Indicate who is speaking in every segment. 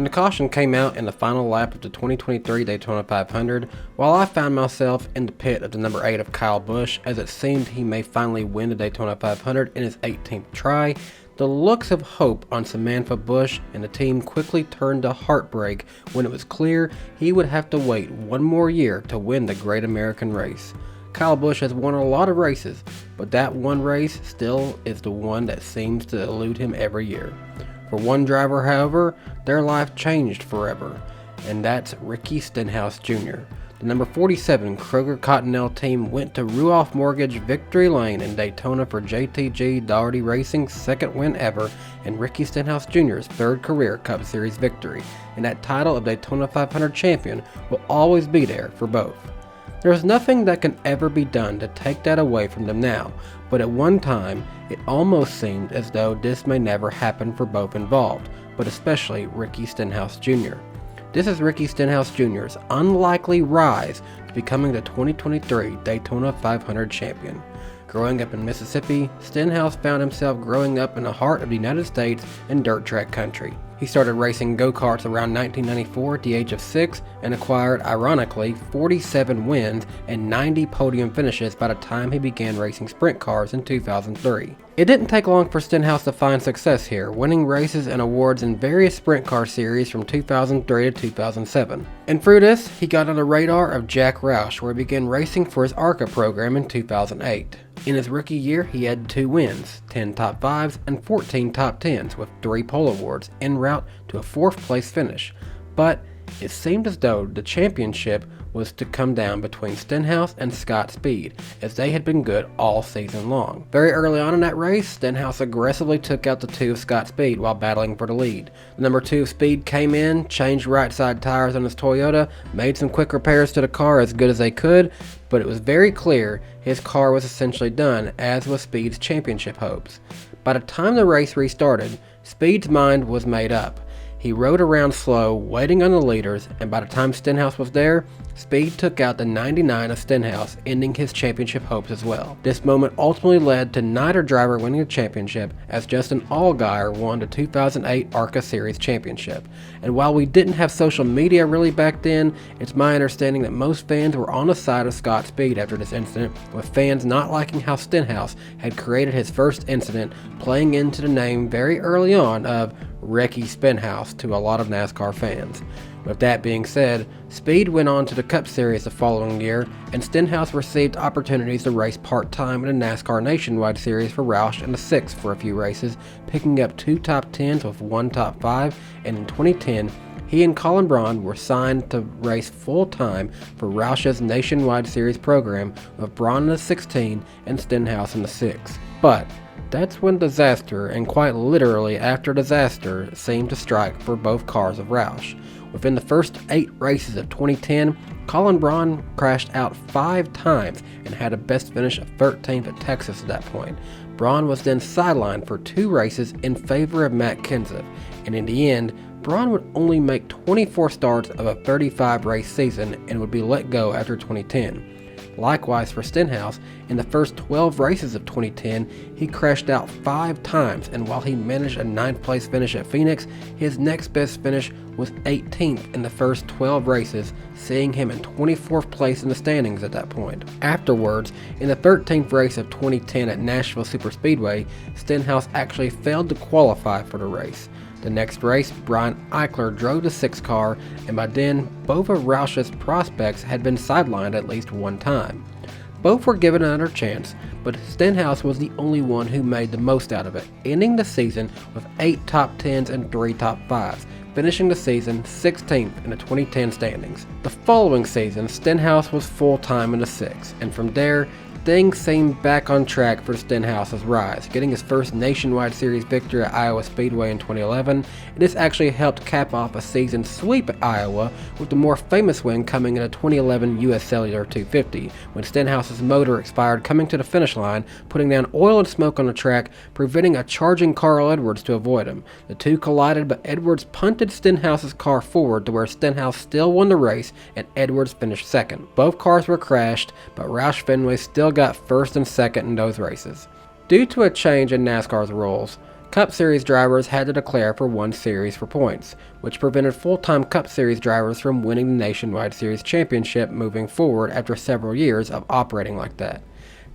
Speaker 1: When the caution came out in the final lap of the 2023 Daytona 500, while I found myself in the pit of the number 8 of Kyle Busch, as it seemed he may finally win the Daytona 500 in his 18th try, the looks of hope on Samantha Busch and the team quickly turned to heartbreak when it was clear he would have to wait one more year to win the Great American Race. Kyle Busch has won a lot of races, but that one race still is the one that seems to elude him every year. For one driver, however, their life changed forever, and that's Ricky Stenhouse Jr. The number 47 Kroger Cottonelle team went to Ruoff Mortgage Victory Lane in Daytona for JTG Daugherty Racing's second win ever and Ricky Stenhouse Jr.'s third career Cup Series victory, and that title of Daytona 500 champion will always be there for both. There is nothing that can ever be done to take that away from them now, but at one time, it almost seemed as though this may never happen for both involved, but especially Ricky Stenhouse Jr. This is Ricky Stenhouse Jr.'s unlikely rise to becoming the 2023 Daytona 500 champion. Growing up in Mississippi, Stenhouse found himself growing up in the heart of the United States and dirt track country. He started racing go-karts around 1994 at the age of 6 and acquired, ironically, 47 wins and 90 podium finishes by the time he began racing sprint cars in 2003. It didn't take long for Stenhouse to find success here, winning races and awards in various sprint car series from 2003 to 2007. And through this, he got on the radar of Jack Roush, where he began racing for his ARCA program in 2008. In his rookie year, he had 2 wins, 10 top 5s, and 14 top 10s, with 3 pole awards en route to a 4th place finish. But it seemed as though the championship was to come down between Stenhouse and Scott Speed, as they had been good all season long. Very early on in that race, Stenhouse aggressively took out the 2 of Scott Speed while battling for the lead. The number 2 of Speed came in, changed right side tires on his Toyota, made some quick repairs to the car as good as they could, but it was very clear his car was essentially done, as was Speed's championship hopes. By the time the race restarted, Speed's mind was made up. He rode around slow, waiting on the leaders, and by the time Stenhouse was there, Speed took out the 99 of Stenhouse, ending his championship hopes as well. This moment ultimately led to neither driver winning the championship, as Justin Allgaier won the 2008 ARCA Series championship. And while we didn't have social media really back then, it's my understanding that most fans were on the side of Scott Speed after this incident, with fans not liking how Stenhouse had created his first incident, playing into the name very early on of Ricky Stenhouse to a lot of NASCAR fans. With that being said, Speed went on to the Cup Series the following year, and Stenhouse received opportunities to race part-time in the NASCAR Nationwide Series for Roush and the 6 for a few races, picking up 2 top 10s with 1 top 5, and in 2010, he and Colin Braun were signed to race full-time for Roush's Nationwide Series program, with Braun in the 16 and Stenhouse in the 6. But that's when disaster, and quite literally after disaster, seemed to strike for both cars of Roush. Within the first 8 races of 2010, Colin Braun crashed out 5 times and had a best finish of 13th at Texas at that point. Braun was then sidelined for 2 races in favor of Matt Kenseth, and in the end, Braun would only make 24 starts of a 35 race season and would be let go after 2010. Likewise for Stenhouse, in the first 12 races of 2010, he crashed out 5 times, and while he managed a 9th place finish at Phoenix, his next best finish was 18th in the first 12 races, seeing him in 24th place in the standings at that point. Afterwards, in the 13th race of 2010 at Nashville Superspeedway, Stenhouse actually failed to qualify for the race. The next race, Brian Eichler drove the 6 car, and by then, both of Roush's prospects had been sidelined at least one time. Both were given another chance, but Stenhouse was the only one who made the most out of it, ending the season with 8 top 10s and 3 top 5s, finishing the season 16th in the 2010 standings. The following season, Stenhouse was full-time in the 6, and from there, things seemed back on track for Stenhouse's rise, getting his first Nationwide Series victory at Iowa Speedway in 2011, and this actually helped cap off a season sweep at Iowa, with the more famous win coming in a 2011 US Cellular 250, when Stenhouse's motor expired coming to the finish line, putting down oil and smoke on the track, preventing a charging Carl Edwards to avoid him. The two collided, but Edwards punted Stenhouse's car forward to where Stenhouse still won the race, and Edwards finished second. Both cars were crashed, but Roush Fenway still got first and second in those races. Due to a change in NASCAR's rules, Cup Series drivers had to declare for one series for points, which prevented full-time Cup Series drivers from winning the Nationwide Series championship moving forward after several years of operating like that.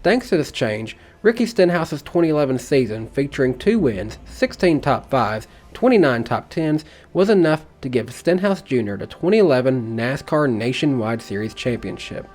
Speaker 1: Thanks to this change, Ricky Stenhouse's 2011 season, featuring 2 wins, 16 top 5s, 29 top 10s, was enough to give Stenhouse Jr. the 2011 NASCAR Nationwide Series championship.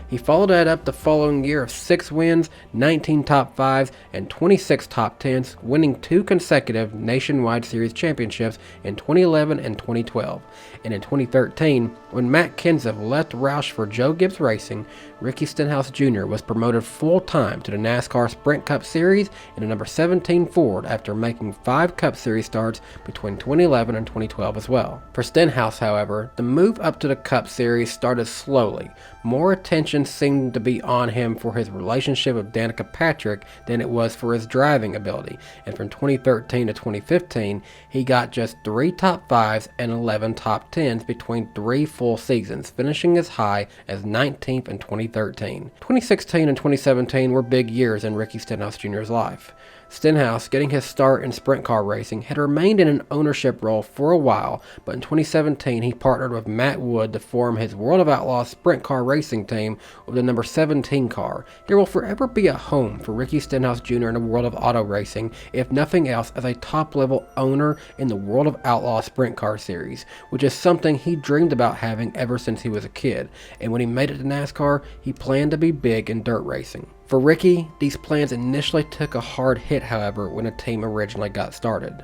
Speaker 1: He followed that up the following year of 6 wins, 19 top 5s, and 26 top 10s, winning 2 consecutive Nationwide Series championships in 2011 and 2012. And in 2013, when Matt Kenseth left Roush for Joe Gibbs Racing, Ricky Stenhouse Jr. was promoted full-time to the NASCAR Sprint Cup Series in a number 17 Ford after making 5 Cup Series starts between 2011 and 2012 as well. For Stenhouse, however, the move up to the Cup Series started slowly. More attention seemed to be on him for his relationship with Danica Patrick than it was for his driving ability, and from 2013 to 2015, he got just 3 top 5s and 11 top 10s between 3 full seasons, finishing as high as 19th in 2013. 2016 and 2017 were big years in Ricky Stenhouse Jr.'s life. Stenhouse, getting his start in sprint car racing, had remained in an ownership role for a while, but in 2017 he partnered with Matt Wood to form his World of Outlaws sprint car racing team with the number 17 car. There will forever be a home for Ricky Stenhouse Jr. in the world of auto racing, if nothing else as a top-level owner in the World of Outlaws sprint car series, which is something he dreamed about having ever since he was a kid, and when he made it to NASCAR, he planned to be big in dirt racing. For Ricky, these plans initially took a hard hit, however, when the team originally got started.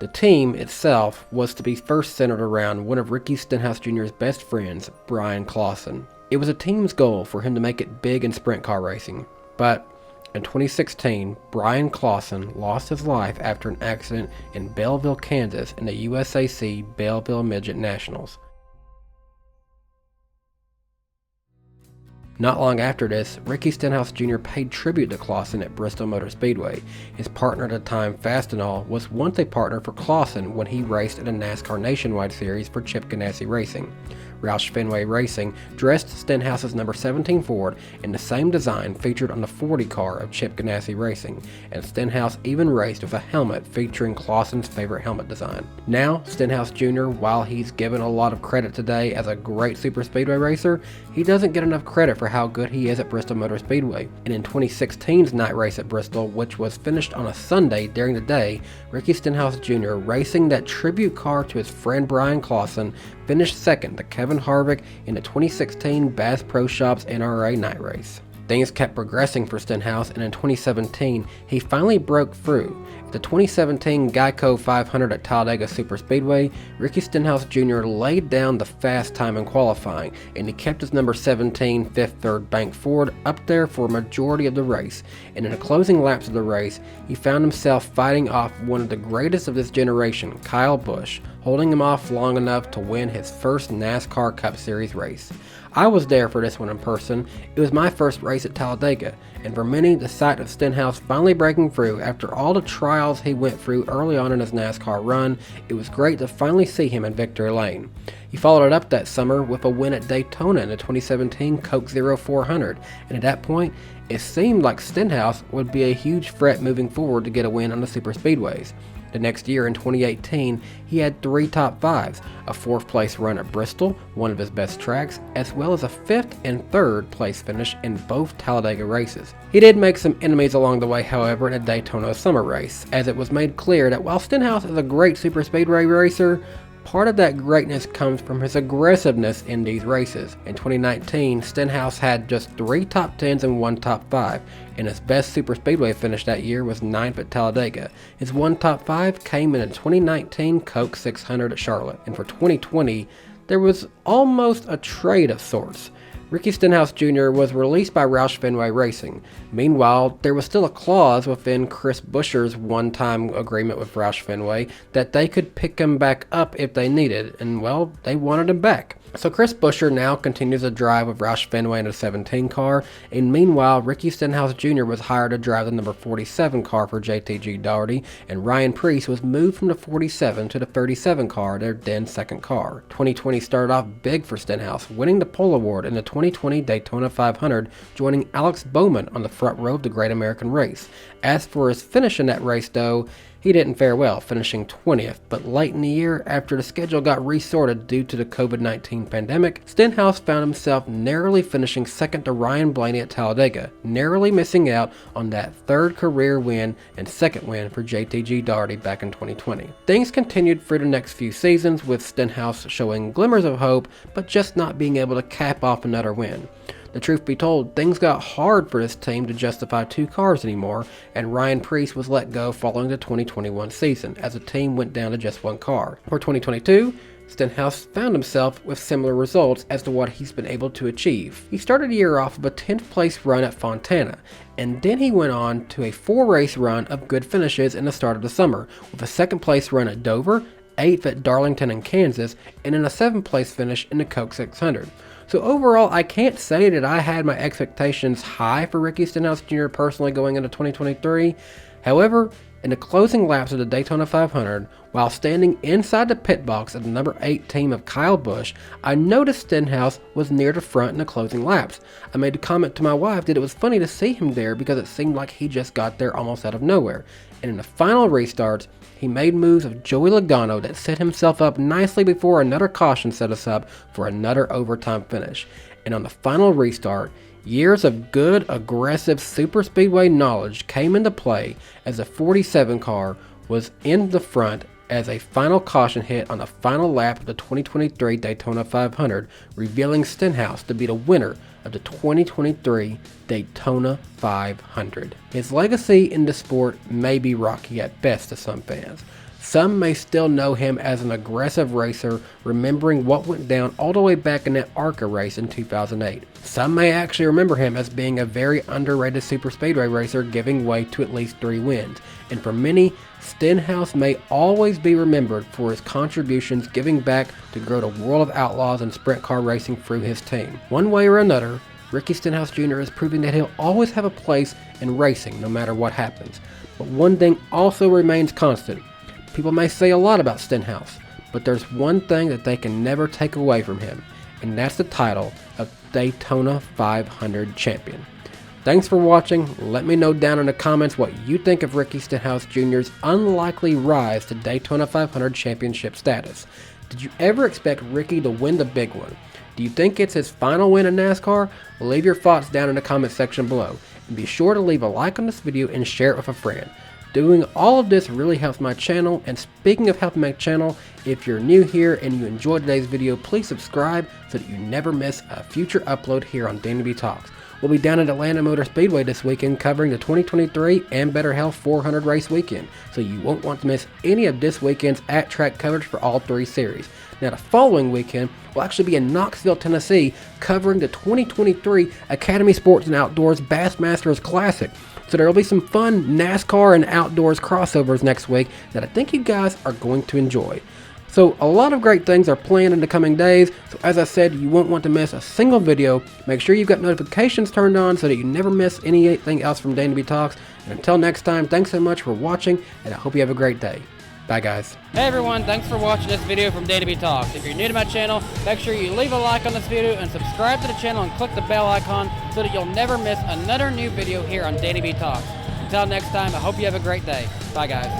Speaker 1: The team itself was to be first centered around one of Ricky Stenhouse Jr.'s best friends, Brian Clausen. It was a team's goal for him to make it big in sprint car racing, but in 2016, Brian Clausen lost his life after an accident in Belleville, Kansas in the USAC Belleville Midget Nationals. Not long after this, Ricky Stenhouse Jr. paid tribute to Clausen at Bristol Motor Speedway. His partner at the time, Fastenal, was once a partner for Clausen when he raced in a NASCAR Nationwide Series for Chip Ganassi Racing. Roush Fenway Racing dressed Stenhouse's number 17 Ford in the same design featured on the 40 car of Chip Ganassi Racing, and Stenhouse even raced with a helmet featuring Clausen's favorite helmet design. Now, Stenhouse Jr., while he's given a lot of credit today as a great super speedway racer, he doesn't get enough credit for how good he is at Bristol Motor Speedway. And in 2016's night race at Bristol, which was finished on a Sunday during the day, Ricky Stenhouse Jr., racing that tribute car to his friend Brian Clausen, finished second to Kevin Harvick in the 2016 Bass Pro Shops NRA night race. Things kept progressing for Stenhouse, and in 2017, he finally broke through. At the 2017 Geico 500 at Talladega Superspeedway, Ricky Stenhouse Jr. laid down the fast time in qualifying, and he kept his number 17 Fifth Third Bank Ford up there for a majority of the race. And in the closing laps of the race, he found himself fighting off one of the greatest of this generation, Kyle Busch, holding him off long enough to win his first NASCAR Cup Series race. I was there for this one in person. It was my first race at Talladega, and for many, the sight of Stenhouse finally breaking through after all the trials he went through early on in his NASCAR run, it was great to finally see him in victory lane. He followed it up that summer with a win at Daytona in the 2017 Coke Zero 400, and at that point, it seemed like Stenhouse would be a huge threat moving forward to get a win on the super speedways. The next year, in 2018, he had 3 top 5s, a 4th place run at Bristol, one of his best tracks, as well as a 5th and 3rd place finish in both Talladega races. He did make some enemies along the way, however, in a Daytona summer race, as it was made clear that while Stenhouse is a great super speedway racer, part of that greatness comes from his aggressiveness in these races. In 2019, Stenhouse had just 3 top 10s and 1 top 5, and his best super speedway finish that year was 9th at Talladega. His 1 top 5 came in the 2019 Coke 600 at Charlotte, and for 2020, there was almost a trade of sorts. Ricky Stenhouse Jr. was released by Roush Fenway Racing. Meanwhile, there was still a clause within Chris Buescher's one-time agreement with Roush Fenway that they could pick him back up if they needed, and well, they wanted him back. So Chris Buescher now continues to drive with Roush Fenway in a 17 car, and meanwhile, Ricky Stenhouse Jr. was hired to drive the number 47 car for JTG Daugherty, and Ryan Preece was moved from the 47 to the 37 car, their then second car. 2020 started off big for Stenhouse, winning the pole award in the 2020 Daytona 500, joining Alex Bowman on the front row of the Great American Race. As for his finish in that race though, He didn't fare well, finishing 20th, but late in the year, after the schedule got resorted due to the COVID-19 pandemic, Stenhouse found himself narrowly finishing second to Ryan Blaney at Talladega, narrowly missing out on that third career win and second win for JTG Daugherty back in 2020. Things continued for the next few seasons, with Stenhouse showing glimmers of hope, but just not being able to cap off another win. The truth be told, things got hard for this team to justify 2 cars anymore, and Ryan Preece was let go following the 2021 season, as the team went down to just 1 car. For 2022, Stenhouse found himself with similar results as to what he's been able to achieve. He started the year off with a 10th place run at Fontana, and then he went on to a 4-race run of good finishes in the start of the summer, with a 2nd place run at Dover, 8th at Darlington and Kansas, and then a 7th place finish in the Coke 600. So overall, I can't say that I had my expectations high for Ricky Stenhouse Jr. personally going into 2023. However, in the closing laps of the Daytona 500, while standing inside the pit box of the number 8 team of Kyle Busch, I noticed Stenhouse was near the front in the closing laps. I made a comment to my wife that it was funny to see him there because it seemed like he just got there almost out of nowhere. And in the final restarts, he made moves of Joey Logano that set himself up nicely before another caution set us up for another overtime finish. And on the final restart, years of good, aggressive super speedway knowledge came into play as the 47 car was in the front as a final caution hit on the final lap of the 2023 Daytona 500, revealing Stenhouse to be the winner of the 2023 Daytona 500. His legacy in the sport may be rocky at best to some fans. Some may still know him as an aggressive racer, remembering what went down all the way back in that ARCA race in 2008. Some may actually remember him as being a very underrated super speedway racer, giving way to at least 3 wins. And for many, Stenhouse may always be remembered for his contributions giving back to grow the world of outlaws and sprint car racing through his team. One way or another, Ricky Stenhouse Jr. is proving that he'll always have a place in racing no matter what happens. But one thing also remains constant. People may say a lot about Stenhouse, but there's one thing that they can never take away from him, and that's the title of Daytona 500 champion. Thanks for watching. Let me know down in the comments what you think of Ricky Stenhouse Jr.'s unlikely rise to Daytona 500 championship status. Did you ever expect Ricky to win the big one? Do you think it's his final win in NASCAR? Well, leave your thoughts down in the comment section below. And be sure to leave a like on this video and share it with a friend. Doing all of this really helps my channel, and speaking of helping my channel, if you're new here and you enjoyed today's video, please subscribe so that you never miss a future upload here on DannyBTalks. We'll be down at Atlanta Motor Speedway this weekend covering the 2023 and Better Health 400 race weekend, so you won't want to miss any of this weekend's at-track coverage for all 3 series. Now the following weekend will actually be in Knoxville, Tennessee, covering the 2023 Academy Sports and Outdoors Bassmasters Classic. So there will be some fun NASCAR and outdoors crossovers next week that I think you guys are going to enjoy. So a lot of great things are planned in the coming days. So as I said, you won't want to miss a single video. Make sure you've got notifications turned on so that you never miss anything else from DannyBTalks. And until next time, thanks so much for watching, and I hope you have a great day. Bye guys.
Speaker 2: Hey everyone, thanks for watching this video from DannyBTalks. If you're new to my channel, make sure you leave a like on this video and subscribe to the channel and click the bell icon so that you'll never miss another new video here on DannyBTalks. Until next time, I hope you have a great day. Bye guys.